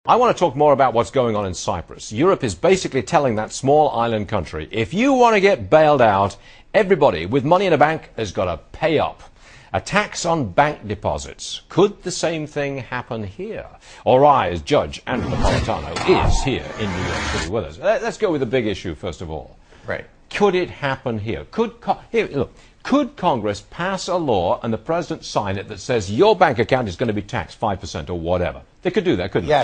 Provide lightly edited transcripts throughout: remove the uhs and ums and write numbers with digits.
I want to talk more about what's going on in Cyprus. Europe is basically telling that small island country, if you want to get bailed out, everybody with money in a bank has got to pay up. A tax on bank deposits. Could the same thing happen here? All rise, Judge Andrew Napolitano is here in New York City with us. Let's go with the big issue first of all. Right. Could it happen here? Could Congress pass a law and the President sign it that says your bank account is going to be taxed 5% or whatever? They could do that, couldn't they?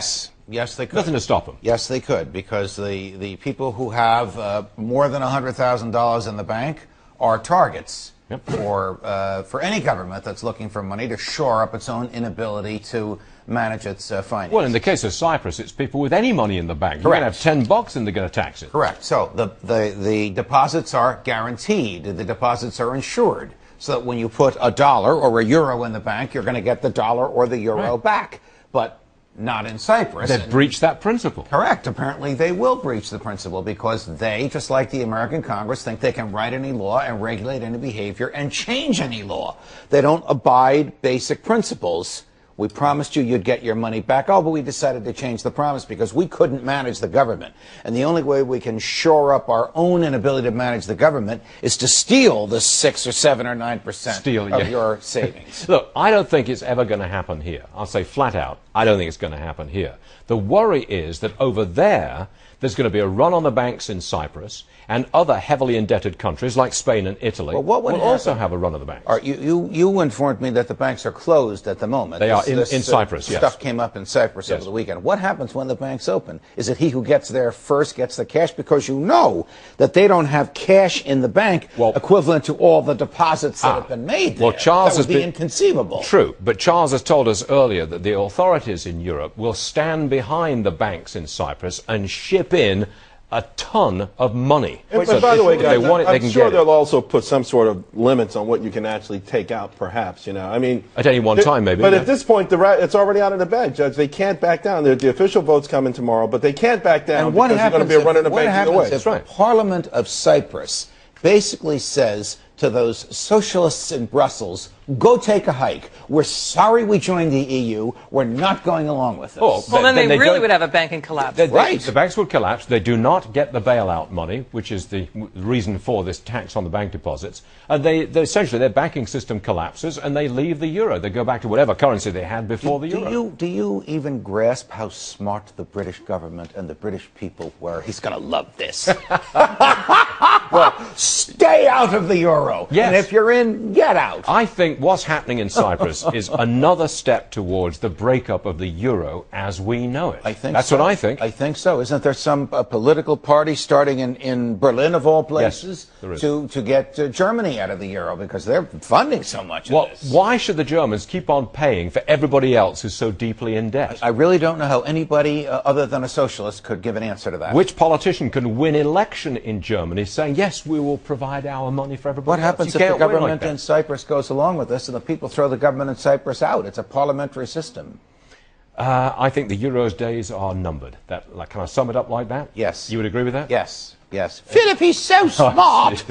Yes, they could. Nothing to stop them. Yes, they could, because the people who have more than $100,000 in the bank are targets for any government that's looking for money to shore up its own inability to manage its finances. Well, in the case of Cyprus, it's people with any money in the bank. Correct. You're going to have $10 and they're going to tax it. Correct. So the deposits are guaranteed. The deposits are insured, so that when you put $1 or €1 in the bank, you're going to get the dollar or the euro back. But not in Cyprus. They've breached that principle. Correct. Apparently they will breach the principle because they, just like the American Congress, think they can write any law and regulate any behavior and change any law. They don't abide basic principles. We promised you you'd get your money back. Oh, but we decided to change the promise because we couldn't manage the government. And the only way we can shore up our own inability to manage the government is to steal the 6 or 7 or 9% of your savings. Look, I don't think it's ever going to happen here. I'll say flat out, I don't think it's going to happen here. The worry is that over there's going to be a run on the banks in Cyprus, and other heavily indebted countries like Spain and Italy will also have a run on the banks. You informed me that the banks are closed at the moment. They are in Cyprus, yes. Stuff came up in Cyprus over the weekend. What happens when the banks open? Is it he who gets there first gets the cash? Because you know that they don't have cash in the bank equivalent to all the deposits that have been made there. Well, Charles that would be inconceivable. True, but Charles has told us earlier that the authorities in Europe will stand behind the banks in Cyprus and ship in a ton of money. But by the way, guys, I'm sure they'll also put some sort of limits on what you can actually take out, perhaps, you know. I mean, at any one time, maybe. But at this point, it's already out of the bag, Judge. They can't back down. The official vote's coming tomorrow, but they can't back down because there's going to be a run in the bank either way. That's right. The Parliament of Cyprus basically says to those socialists in Brussels, go take a hike. We're sorry we joined the EU. We're not going along with this. Well, then they really would have a banking collapse. Right. The banks would collapse. They do not get the bailout money, which is the reason for this tax on the bank deposits. And essentially, their banking system collapses and they leave the euro. They go back to whatever currency they had before the euro. Do you even grasp how smart the British government and the British people were? He's going to love this. Well, stay out of the euro. Yes. And if you're in, get out. I think what's happening in Cyprus is another step towards the breakup of the euro as we know it. I think that's so. what I think. I think so. Isn't there some political party starting in Berlin, of all places, to get Germany out of the euro because they're funding so much of this? Why should the Germans keep on paying for everybody else who's so deeply in debt? I really don't know how anybody other than a socialist could give an answer to that. Which politician can win election in Germany saying, yes, we will provide our money for everybody else? What happens if the government in Cyprus goes along with this and the people throw the government in Cyprus out? It's a parliamentary system. I think the euro's days are numbered. Can I sum it up like that? Yes. You would agree with that? Yes, yes. Philip, he's so smart!